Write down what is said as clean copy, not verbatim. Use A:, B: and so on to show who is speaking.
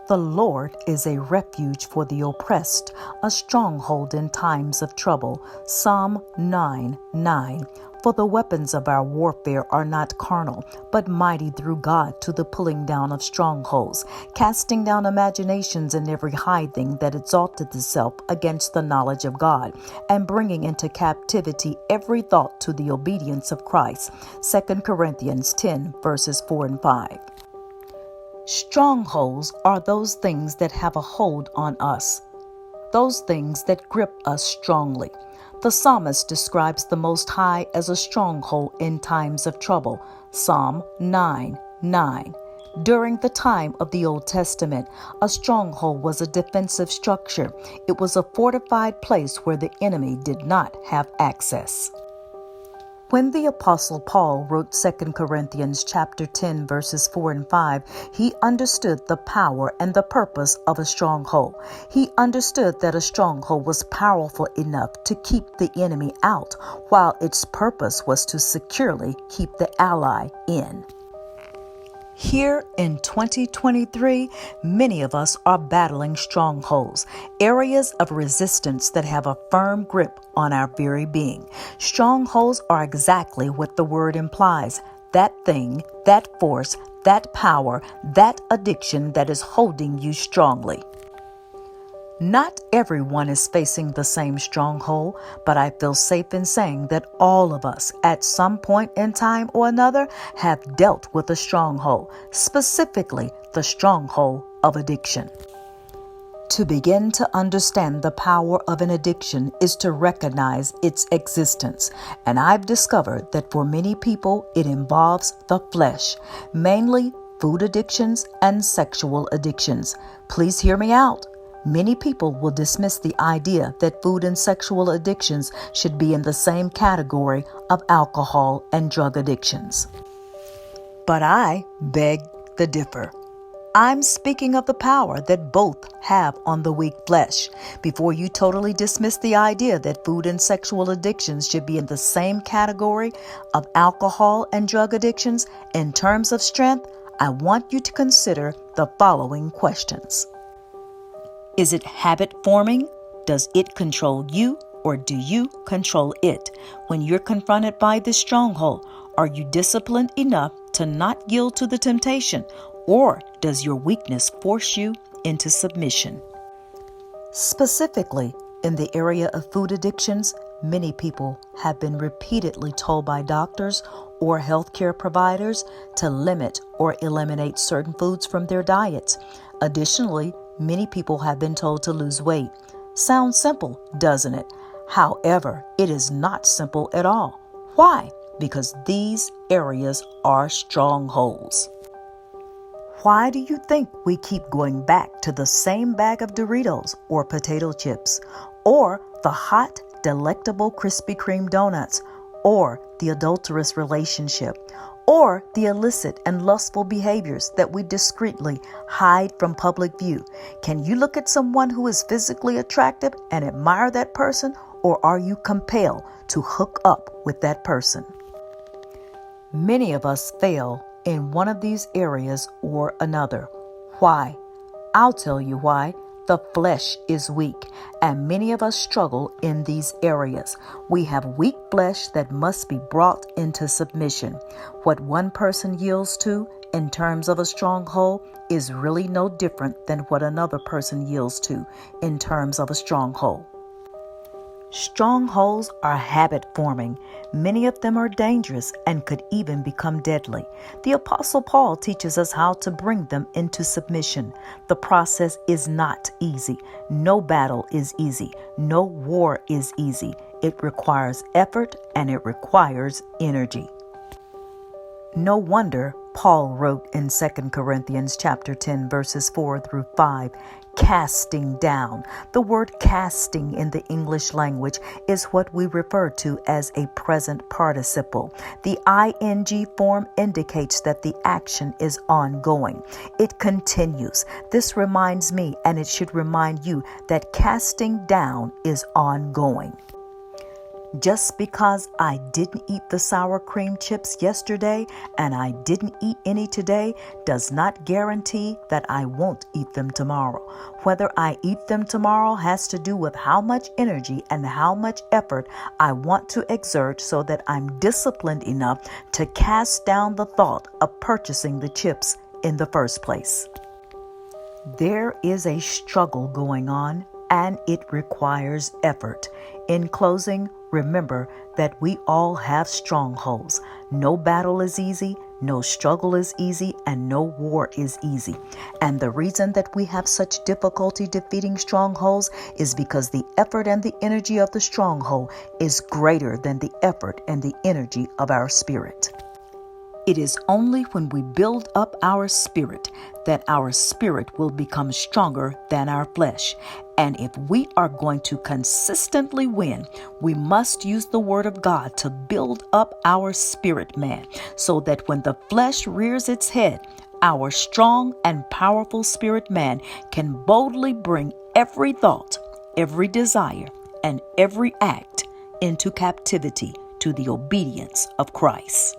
A: The Lord is a refuge for the oppressed, a stronghold in times of trouble. Psalm 9:9. For the weapons of our warfare are not carnal, but mighty through God to the pulling down of strongholds, casting down imaginations and every high thing that exalteth itself against the knowledge of God, and bringing into captivity every thought to the obedience of Christ. 2 Corinthians 10, verses 4 and 5. Strongholds are those things that have a hold on us, those things that grip us strongly. The psalmist describes the Most High as a stronghold in times of trouble. Psalm 9:9. During the time of the Old Testament, a stronghold was a defensive structure. It was a fortified place where the enemy did not have access. When the Apostle Paul wrote 2 Corinthians chapter 10, verses 4 and 5, he understood the power and the purpose of a stronghold. He understood that a stronghold was powerful enough to keep the enemy out, while its purpose was to securely keep the ally in. Here in 2023, many of us are battling strongholds, areas of resistance that have a firm grip on our very being. Strongholds are exactly what the word implies: that thing, that force, that power, that addiction that is holding you strongly. Not everyone is facing the same stronghold, but I feel safe in saying that all of us, at some point in time or another, have dealt with a stronghold, specifically the stronghold of addiction. To begin to understand the power of an addiction is to recognize its existence, and I've discovered that for many people it involves the flesh, mainly food addictions and sexual addictions. Please hear me out. Many people will dismiss the idea that food and sexual addictions should be in the same category of alcohol and drug addictions. But I beg to differ. I'm speaking of the power that both have on the weak flesh. Before you totally dismiss the idea that food and sexual addictions should be in the same category of alcohol and drug addictions, in terms of strength, I want you to consider the following questions. Is it habit forming? Does it control you, or do you control it? When you're confronted by this stronghold, are you disciplined enough to not yield to the temptation, or does your weakness force you into submission? Specifically, in the area of food addictions, many people have been repeatedly told by doctors or healthcare providers to limit or eliminate certain foods from their diets. Additionally, many people have been told to lose weight. Sounds simple, doesn't it? However, it is not simple at all. Why? Because these areas are strongholds. Why do you think we keep going back to the same bag of Doritos or potato chips, or the hot, delectable Krispy Kreme donuts, or the adulterous relationship, or the illicit and lustful behaviors that we discreetly hide from public view? Can you look at someone who is physically attractive and admire that person, or are you compelled to hook up with that person? Many of us fail in one of these areas or another. Why? I'll tell you why. The flesh is weak, and many of us struggle in these areas. We have weak flesh that must be brought into submission. What one person yields to in terms of a stronghold is really no different than what another person yields to in terms of a stronghold. Strongholds are habit forming. Many of them are dangerous and could even become deadly. The Apostle Paul teaches us how to bring them into submission. The process is not easy. No battle is easy. No war is easy. It requires effort and it requires energy. No wonder Paul wrote in 2 Corinthians chapter 10, verses 4 through 5, casting down. The word casting in the English language is what we refer to as a present participle. The ing form indicates that the action is ongoing. It continues. This reminds me, and it should remind you, that casting down is ongoing. Just because I didn't eat the sour cream chips yesterday and I didn't eat any today does not guarantee that I won't eat them tomorrow. Whether I eat them tomorrow has to do with how much energy and how much effort I want to exert so that I'm disciplined enough to cast down the thought of purchasing the chips in the first place. There is a struggle going on, and it requires effort. In closing, remember that we all have strongholds. No battle is easy, no struggle is easy, and no war is easy. And the reason that we have such difficulty defeating strongholds is because the effort and the energy of the stronghold is greater than the effort and the energy of our spirit. It is only when we build up our spirit that our spirit will become stronger than our flesh. And if we are going to consistently win, we must use the Word of God to build up our spirit man, so that when the flesh rears its head, our strong and powerful spirit man can boldly bring every thought, every desire, and every act into captivity to the obedience of Christ.